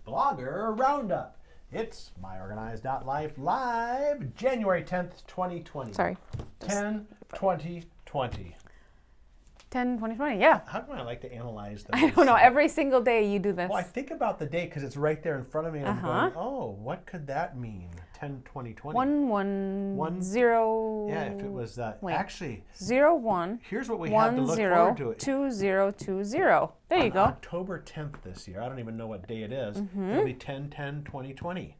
Blogger Roundup. It's myOrganized.life live January 10th, 2020. Sorry. 10/20/20. 10/20/20, yeah. How come I like to analyze those? I don't know. Every single day you do this. Well, I think about the date because it's right there in front of me, and I'm going, oh, what could that mean? 10/20/20. 0. Yeah, if it was actually 0 1. Here's what we 1 have to look 0 forward to. 2 0 2 0. There you go. October 10th this year. I don't even know what day it is. It'll be 10/10/2020.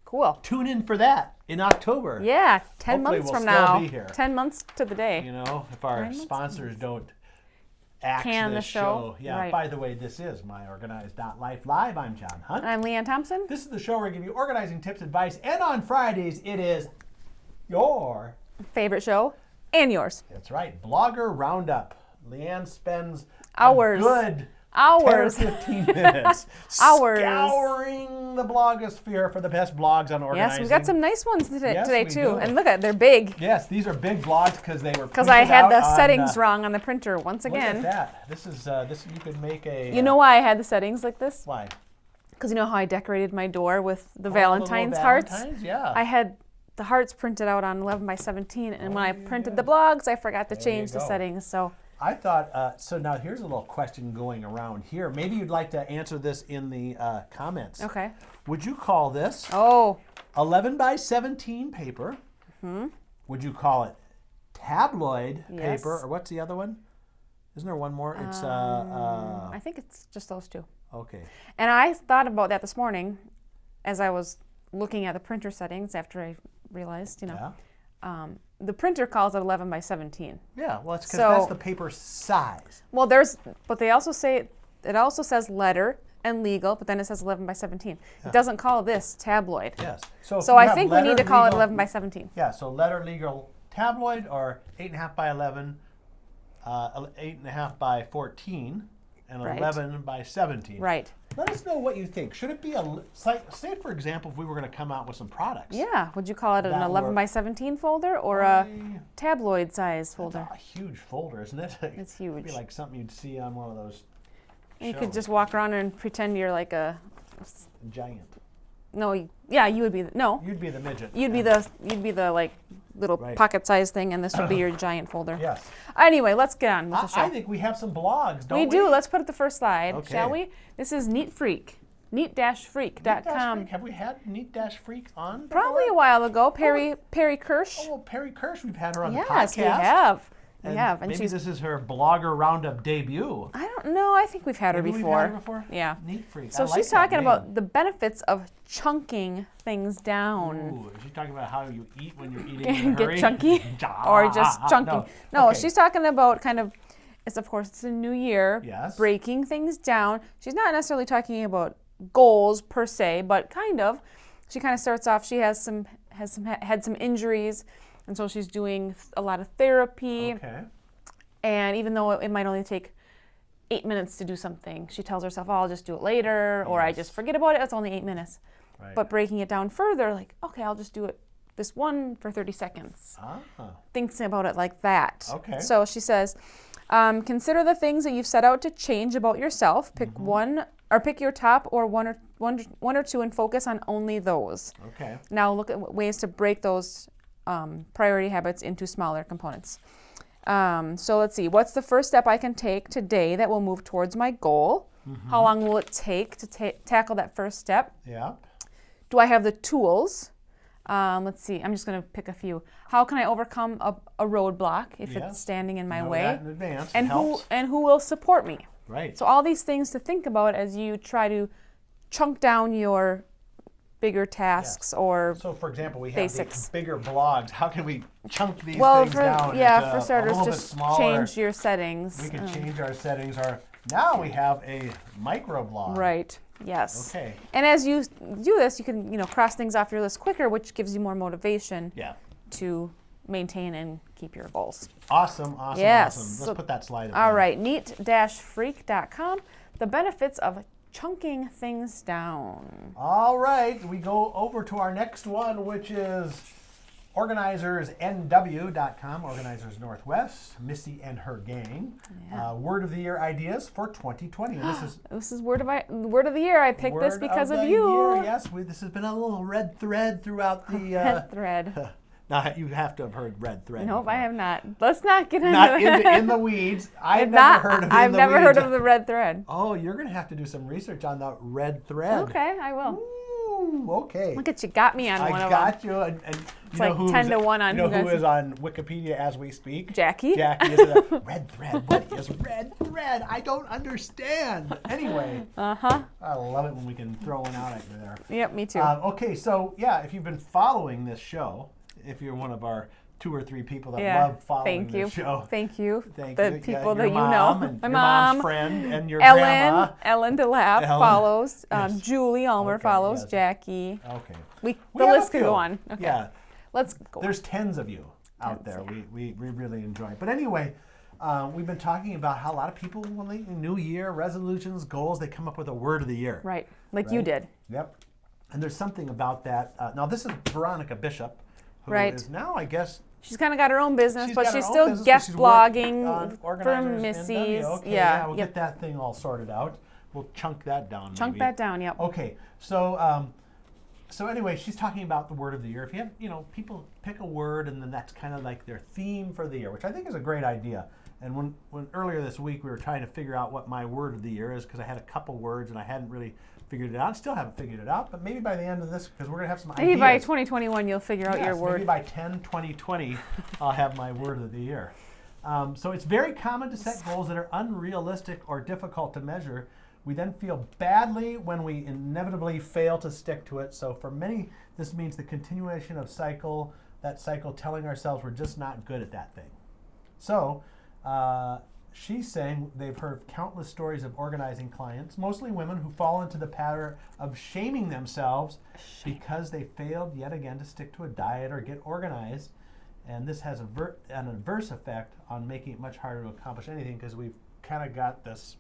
Cool. Tune in for that in October. Yeah, 10 Hopefully months we'll from still now. be here. 10 months to the day. You know, if our sponsors don't axe Can this the show. Yeah, Right. by the way, this is myOrganized.life live. I'm John Hunt. I'm Leanne Thompson. This is the show where we give you organizing tips, advice, and on Fridays, it is your Favorite show and yours. That's right, Blogger Roundup. Leanne spends Hours. a good 10 10 or 15 minutes scouring the blogosphere for the best blogs on organizing. Yes, we got some nice ones today we too. do. And look at, they're big. Yes, these are big blogs because they were Because I had the on, settings wrong on the printer once again. Look at that. This is you could make a. You know why I had the settings like this? Why? Because you know how I decorated my door with the All Valentine's little hearts? Valentines? Yeah. I had the hearts printed out on 11/17, and when I printed the blogs, I forgot to change the settings. So I thought, so now here's a little question going around here. Maybe you'd like to answer this in the comments. okay. Would you call this Oh, 11/17 paper? Would you call it tabloid Yes. paper? Or what's the other one? Isn't there one more? It's, I think it's just those two. okay. And I thought about that this morning as I was looking at the printer settings after I realized, Yeah. The printer calls it 11/17. Yeah, well, it's because So- that's the paper size. Well, but they also say, it also says letter and legal, but then it says 11/17. It doesn't call this tabloid. Yes. So, if So you I have think we letter, need to call it legal- 11/17. Yeah, so letter, legal, tabloid, or 8.5 by 11, 8.5 by 14, and Right. 11 by 17. Right. Let us know what you think. Should it be say for example, if we were going to come out with some products. Yeah. Would you call it an That 11/17 folder or a tabloid size folder? A huge folder, isn't it? It's huge. It'd be like something you'd see on one of those You could shows. just walk around and pretend you're like a Giant. yeah, you would be no. You'd be the midget. You'd be the like little Right. pocket-sized thing, and this would be your giant folder. Yes. Anyway, let's get on with the show. I think we have some blogs, don't we? We do. Let's put up the first slide, Okay. shall we? This is Neat Freak, neat-freak.com. Have we had Neat-Freak on before? Probably a while ago. Perry Kirsch. Oh, well, Perry Kirsch, we've had her on the podcast. Yes, we have. We And have, and maybe she's. this is her Blogger Roundup debut. I don't know. I think we've had her Maybe before. We've had her before? Yeah. Neat Freak. So I like she's that talking name. about the benefits of chunking things down. Ooh, is she talking about how you eat when you're eating in a Get hurry? chunky, or just chunking. No, Okay. she's talking about kind of. It's a new year. Yes. Breaking things down. She's not necessarily talking about goals per se, but kind of. She kind of starts off. She had some injuries, and so she's doing a lot of therapy. Okay. And even though it might only take 8 minutes to do something, she tells herself, "Oh, I'll just do it later," or "I just forget about it. It's only 8 minutes." Right. But breaking it down further, like, okay, I'll just do it this one for 30 seconds. Thinks about it like that. Okay. So she says, consider the things that you've set out to change about yourself. Pick one, or pick your top or one or two, and focus on only those. Okay. Now look at ways to break those priority habits into smaller components. So let's see. What's the first step I can take today that will move towards my goal? How long will it take to tackle that first step? Yeah. Do I have the tools? Let's see. I'm just going to pick a few. How can I overcome a roadblock if it's standing in my Know way? that in advance. And It helps. who will support me? Right. So all these things to think about as you try to chunk down your bigger tasks or So, for example, we have basics. these bigger blogs. How can we chunk these well, things down? for into starters, a little just bit smaller? change your settings. We can change our settings. Now we have a micro blog. Right. Yes. Okay. And as you do this, you can cross things off your list quicker, which gives you more motivation Yeah. to maintain and keep your goals. Awesome. Yes. Awesome. So- Let's put that slide up. All there. right, neat-freak.com. The benefits of chunking things down. All right. We go over to our next one, which is OrganizerSNW.com, Organizers Northwest, Missy and her gang. Yeah. Word of the Year ideas for 2020. And this is word of the year. I picked this because of you. Year, yes, this has been a little red thread throughout the. Red thread. Now you have to have heard red thread. Nope, before. I have not. Let's not get into Not that. in the weeds. I've never heard of I've never heard of the red thread. Oh, you're going to have to do some research on the red thread. Okay, I will. Ooh, okay. Look at you, got me on one of them. I got you. And It's like 10 to 1 on you know who who gets is on Wikipedia as we speak? Jackie. Jackie is a red thread. What is red thread? I don't understand. Anyway. Uh-huh. I love it when we can throw one out at you there. Yep, me too. Okay, so yeah, if you've been following this show, if you're one of our 2 or 3 people that love following this show. Thank you. Thank the you. people that your you mom know. And My your mom, mom's friend, and your Ellen, grandma. Ellen DeLapp Ellen. follows. Yes. Julie Ulmer Okay, follows. yes. Jackie. Okay. The We have list a could few. go on. Okay. Yeah. Let's go. There's tens of you out there. We really enjoy it. But anyway, we've been talking about how a lot of people, when they New Year, resolutions, goals, they come up with a word of the year. Right, like you did. Yep. And there's something about that. Now, this is Veronica Bishop, who Right. is now, I guess, She's kind of got her own business, but got she's her own still business, but guest she's worked blogging on for Organizers Missy's. NW. Okay, Yeah, we'll get that thing all sorted out. We'll chunk that down. Chunk maybe. that down, yep. Okay, so so anyway, she's talking about the word of the year. If you have, people pick a word and then that's kind of like their theme for the year, which I think is a great idea. And when earlier this week we were trying to figure out what my word of the year is because I had a couple words and I hadn't really figured it out. I still haven't figured it out, but maybe by the end of this, because we're going to have some ideas. Maybe by 2021 you'll figure out your word. Maybe by 10/20/20 I'll have my word of the year. So it's very common to set goals that are unrealistic or difficult to measure. We then feel badly when we inevitably fail to stick to it. So for many, this means the continuation of that cycle telling ourselves we're just not good at that thing. So she's saying they've heard countless stories of organizing clients, mostly women, who fall into the pattern of shaming themselves because they failed yet again to stick to a diet or get organized. And this has an adverse effect on making it much harder to accomplish anything because we've kind of got this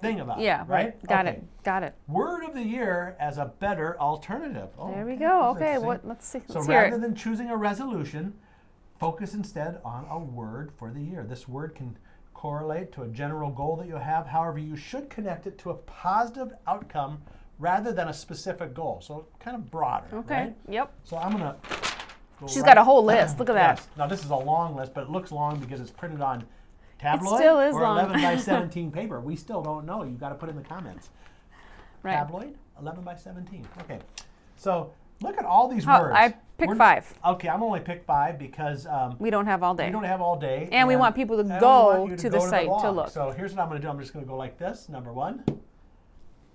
thing about it, right? Got Okay. it. Got it. Word of the year as a better alternative. Oh, There we go. that's Okay, interesting. let's see. So Let's hear rather it. than choosing a resolution, focus instead on a word for the year. This word can correlate to a general goal that you have. However, you should connect it to a positive outcome rather than a specific goal. So kind of broader. Okay. Right? Yep. So I'm gonna. She's got a whole list. Look at that. Yes. Now this is a long list, but it looks long because it's printed on tabloid still is or long. 11 by 17 paper. We still don't know. You've got to put in the comments. Right. Tabloid, 11 by 17. Okay. So look at all these Oh, words. I picked 5. Okay, I'm only pick 5 because We don't have all day. we don't have all day. And we want people to and go we want you to the site to blog. look. So here's what I'm going to do. I'm just going to go like this. Number 1,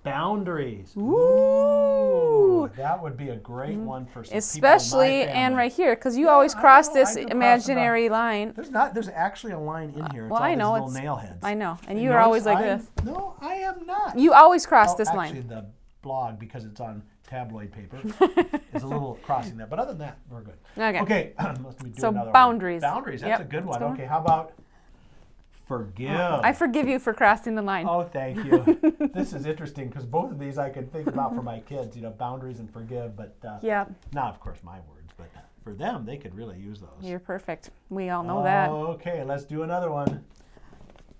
boundaries. Ooh. That would be a great one for some Especially, people in my and family. right here, because you always cross I this do cross imaginary line. There's actually a line in here. It's Well, all I know. these little nail heads. I know. And You you are always notice like this. No, I am not. You always cross this Actually, line. the blog, because it's on tabloid paper, is a little crossing there. But other than that, we're good. Okay. Okay, let me do So another one. boundaries. Boundaries, that's Yep, a good let's one. go. Okay, how about forgive? I forgive you for crossing the line. Oh, thank you. This is interesting because both of these I can think about for my kids, boundaries and forgive, but Yeah. not, of course, my words, but for them, they could really use those. You're perfect. We all know that. Okay, let's do another one.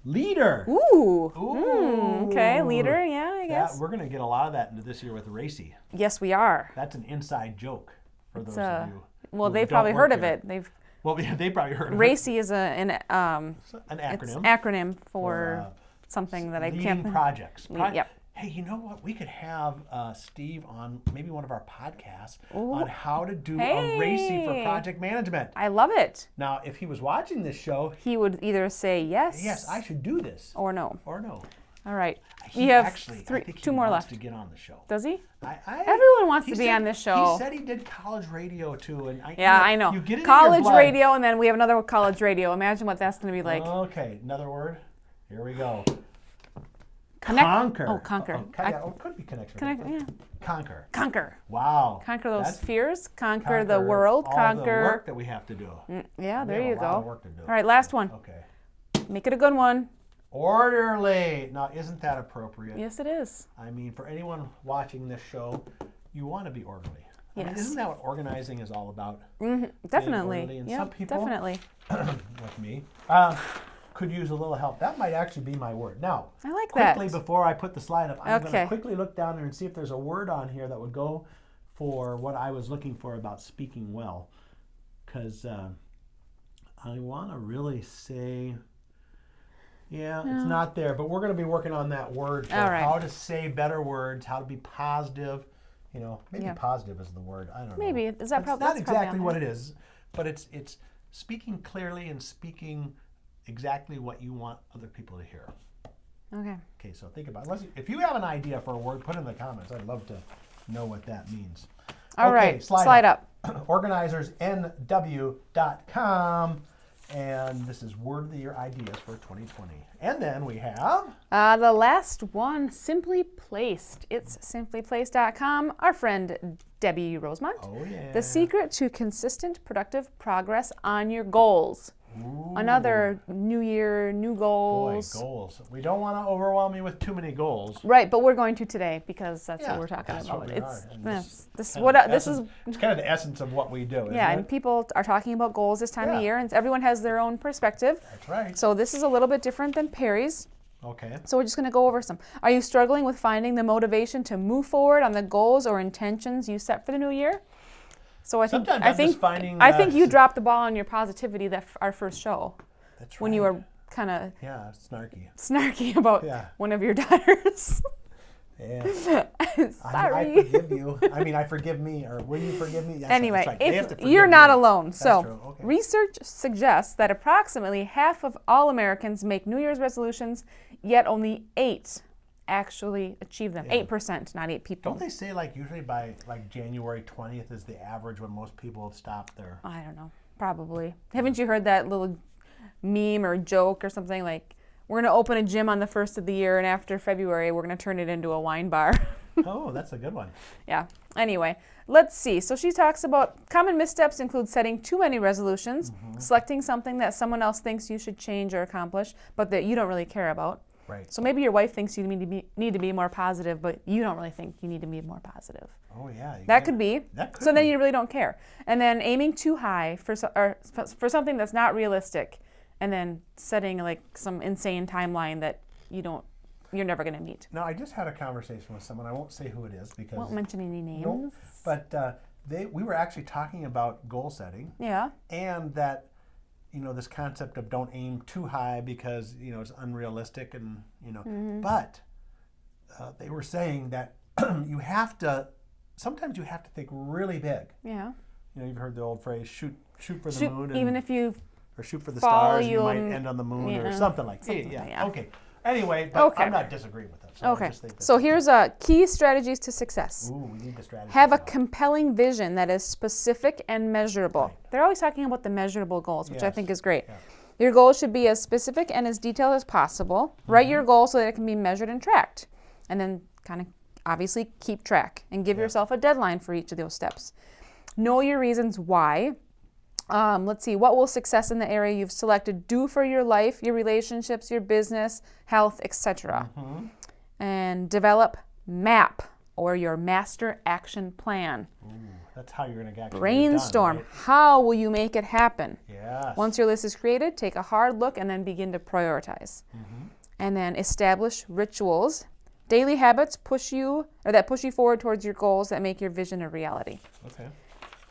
Leader. Ooh. Ooh. Okay, leader. Yeah, I guess. We're going to get a lot of that into this year with Racy. Yes, we are. That's an inside joke for It's those of you. well, who they've don't probably work heard of here. it. They've Well, they probably heard of RACY is an it. An acronym. It's acronym for something that I leading can't. projects. Yep. Hey, you know what? We could have Steve on maybe one of our podcasts on how to do a Racy for Hey. project management. I love it. Now, if he was watching this show, He would either say yes, yes, I should do this, or no. or no. All right. He We have actually, I think he 2 more wants left. to get on the show. Does he? Everyone wants to be on this show. He said he did college radio too, and Yeah, I know. You get it in College your blood. radio, and then we have another college radio. Imagine what that's going to be like. Okay, another word. Here we go. Connect- Conquer. Oh, conquer. It could be connection. Yeah. Conquer. Conquer. Wow. Conquer those That's- fears. Conquer the world. all the Conquer. work that we have to do. Yeah, We there have you a lot of go. work to do. All right, last one. Okay. Make it a good one. Orderly. Now, isn't that appropriate? Yes, it is. I mean, for anyone watching this show, you want to be orderly. I mean, Yes. isn't that what organizing is all about? Definitely. orderly, and Yeah, some people- definitely. Like me, could use a little help. That might actually be my word. Now, I like quickly that. before I put the slide up, I'm going Okay. to quickly look down there and see if there's a word on here that would go for what I was looking for about speaking well. Because I want to really say, it's not there, but we're going to be working on that word for All right. how to say better words, how to be positive. Maybe Yeah. positive is the word. I don't know. Maybe. Is that That's probably not that's probably exactly on what there. it is, but it's speaking clearly and speaking exactly what you want other people to hear. Okay. Okay, so think about it. If you have an idea for a word, put it in the comments. I'd love to know what that means. All right. Slide up. Organizersnw.com. And this is Word of the Year ideas for 2020. And then we have... The last one, Simply Placed. It's simplyplaced.com. Our friend Debbie Rosemont. Oh, yeah. The secret to consistent, productive progress on your goals. Ooh. Another new year, new Boy, goals. goals. We don't want to overwhelm you with too many goals. Right, but we're going to today because that's Yeah, what we're talking that's about. what we It's are. And this kind what of this is. essence- It's kind of the essence of what we do, isn't Yeah, it? and people are talking about goals this time Yeah. of year, and everyone has their own perspective. That's right. So this is a little bit different than Perry's. Okay. So we're just going to go over some. Are you struggling with finding the motivation to move forward on the goals or intentions you set for the new year? So I think Sometimes I I'm think just finding I think you that- dropped the ball on your positivity our first show That's right. when you were kind of Yeah, snarky. snarky about Yeah. one of your daughters. Yeah. Sorry. I forgive you. I mean, I forgive me, or will you forgive me? Yes, Anyway, that's right. They have to if forgive you're not me. alone, That's so true. Okay. research suggests that approximately half of all Americans make New Year's resolutions, yet only 8 actually achieve them. Yeah. 8%, not 8 people. Don't they say usually by January 20th is the average when most people stop their... I don't know. Probably. Haven't you heard that little meme or joke or something like, we're going to open a gym on the 1st of the year, and after February, we're going to turn it into a wine bar. Oh, that's a good one. Yeah. Anyway, let's see. So she talks about common missteps include setting too many resolutions, selecting something that someone else thinks you should change or accomplish, but that you don't really care about. Right. So maybe your wife thinks you need to be more positive, but you don't really think you need to be more positive. Oh, yeah. That could be. That could So then be. you really don't care. And then aiming too high for something that's not realistic, and then setting some insane timeline that you're never going to meet. No, I just had a conversation with someone. I won't say who it is because... Won't mention any names. No, but we were actually talking about goal setting Yeah. and that, this concept of don't aim too high because, it's unrealistic and, but they were saying that sometimes you have to think really big. Yeah. You've heard the old phrase, shoot for the Shoot, moon. even if you or shoot for the fall, stars, you might you'll- end on the moon or yeah, something like that. something Yeah, like that. okay. Anyway, but Okay. I'm not disagreeing with that. So I Okay. just think that, So here's key strategies to success. ooh, we need the strategy. Have a now. compelling vision that is specific and measurable. Right. They're always talking about the measurable goals, which I Yes. think is great. Yeah. Your goals should be as specific and as detailed as possible. Write your goal so that it can be measured and tracked. And then kind of obviously keep track and give yourself a deadline for each of those steps. Know your reasons why. Let's see, what will success in the area you've selected do for your life, your relationships, your business, health, etc. And develop MAP, or your master action plan. Ooh, that's how you're going to actually Brainstorm. get it done, right? How will you make it happen? Yes. Once your list is created, take a hard look and then begin to prioritize. And then establish rituals, daily habits that push you forward towards your goals that make your vision a reality. Okay.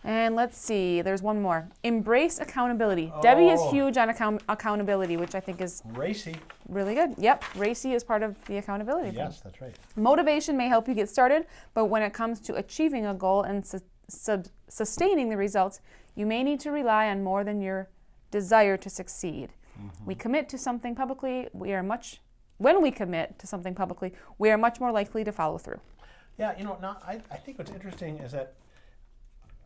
And let's see, there's one more. Embrace accountability. Debbie is Oh. huge on accountability, which I think is Racy. really good. Yep, Racy is part of the accountability thing. Yes, that's right. Motivation may help you get started, but when it comes to achieving a goal and sustaining the results, you may need to rely on more than your desire to succeed. We commit to something publicly, when we commit to something publicly, we are much more likely to follow through. Yeah, now I think what's interesting is that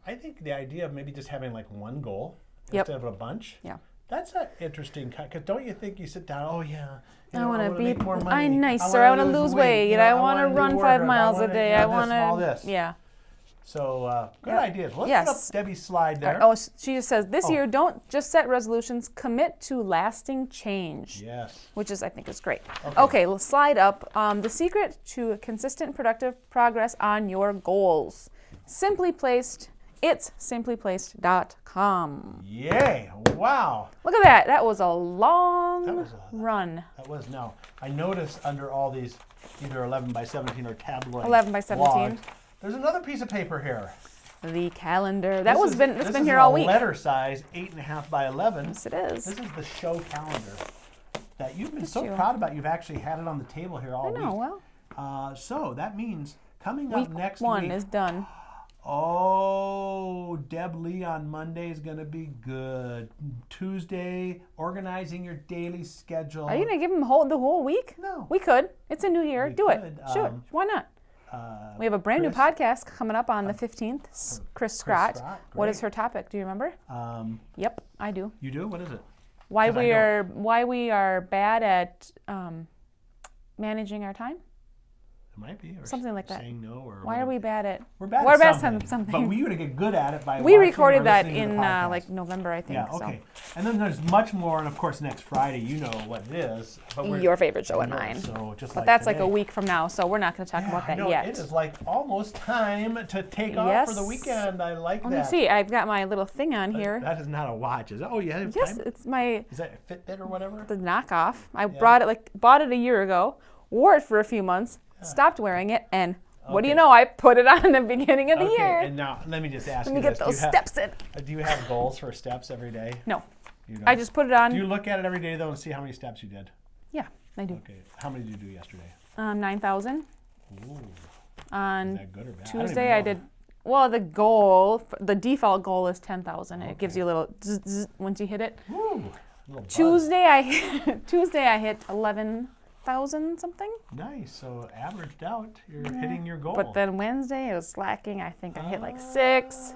I think the idea of maybe just having one goal Yep. instead of a bunch. Yeah. That's an interesting, because don't you think you sit down, oh yeah, I want to wanna be make more money. I'm nicer. I want to lose weight. I want to run 5 miles a day. I want all to. this. Yeah. So good Yep. ideas. Let's Yes. put up Debbie's slide there. Oh, she just says this Oh. year, don't just set resolutions. Commit to lasting change. Yes. Which I think is great. Okay. Okay, let's slide up. The secret to consistent, productive progress on your goals. Simply Placed. It's simplyplaced.com. Yay! Wow. Look at that. That was a long run. That was now. I noticed under all these either 11 by 17 or tabloid 11 by 17. blogs, there's another piece of paper here. The calendar. This Been is here all a week. letter size, 8.5 by 11. Yes, it is. This is the show calendar that you've been so you. proud about. You've actually had it on the table here all I know. week. Well, So that means coming up next one week. is done. Oh, Deb Lee on Monday is going to be good. Tuesday, organizing your daily schedule. Are you gonna give them the whole week? No. We could. It's a new year. We Do could. it. Sure. Why not? We have a brand new podcast coming up on the 15th. Chris Scott. What is her topic? Do you remember? Yep, I do. You do? What is it? Why 'Cause I we are bad at managing our time? It might be. Or Something like that. Saying no. Or Why are we bad at? We're bad We're at bad something. at something. But we would get good at it by We watching recorded or that listening to in the podcast. like November, I think. Yeah, okay. And then there's much more, and of course next Friday, you know what it is. But Your favorite show I and know, mine. So just But that's like a today. week from now, so we're not going to talk about I that know, yet. It is like almost time to take off for the weekend. I like that. Let me see. I've got my little thing on here. That is not a watch, is it? Oh, yeah. Yes, it's my Is that a Fitbit or whatever? the knockoff. I bought it a year ago, wore it for a few months, stopped wearing it, and what do you know? I put it on in the beginning of the year. And now let me just ask Let you me this. get those steps in. Do you have goals for steps every day? No, You don't? I just put it on. Do you look at it every day though and see how many steps you did? Yeah, I do. Okay. How many did you do yesterday? 9,000. Ooh. On Is that good or bad? Tuesday, I did. Well, the default goal is 10,000. It gives you a little zzz, zzz once you hit it. Ooh. Little buzz. Tuesday, I hit 11,000 something. Nice. So averaged out, you're hitting your goal. But then Wednesday, it was slacking. I think I hit like 6.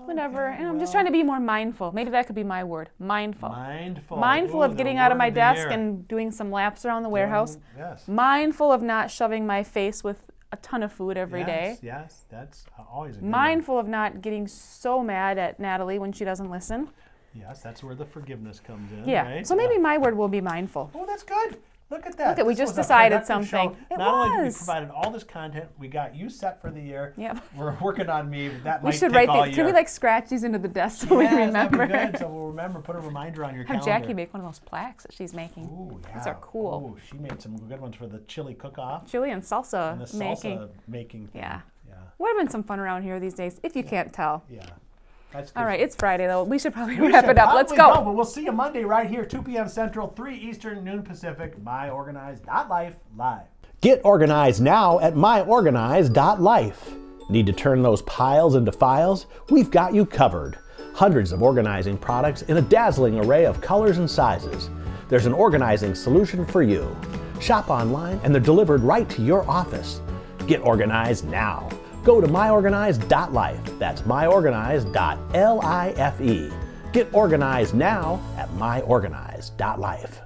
Whatever. Okay, And I'm just trying to be more mindful. Maybe that could be my word. Mindful. Mindful. Mindful Ooh, of the getting out of word my the desk year. and doing some laps around the warehouse. Yes. Mindful of not shoving my face with a ton of food every day. Yes, that's always a good one. Mindful of not getting so mad at Natalie when she doesn't listen. Yes, that's where the forgiveness comes in. Yeah. Right? So maybe my word will be mindful. Oh, that's good. Look at that. Look at, we This just was a decided productive something. show. It Not only did we was. provided all this content, we got you set for the year. Yep. We're working on me. That We might should take write all these. year. Can we like scratch these into the desk so we Yes, remember? that'd be good. So we'll remember. Put a reminder on your Have calendar. Jackie make one of those plaques that she's making. Ooh, yeah. These are cool. Ooh, she made some good ones for the chili cook-off Chili and salsa and the making. salsa making thing. Yeah. Yeah. We're having some fun around here these days, if you can't tell. Yeah. That's good. All right, it's Friday though. We should probably We wrap should it up. Let's probably go. But we'll see you Monday right here, 2 p.m. Central, 3 Eastern, noon Pacific, myOrganized.life live. Get organized now at myOrganized.life. Need to turn those piles into files? We've got you covered. Hundreds of organizing products in a dazzling array of colors and sizes. There's an organizing solution for you. Shop online and they're delivered right to your office. Get organized now. Go to myOrganized.life. That's myOrganized.life. Get organized now at myOrganized.life.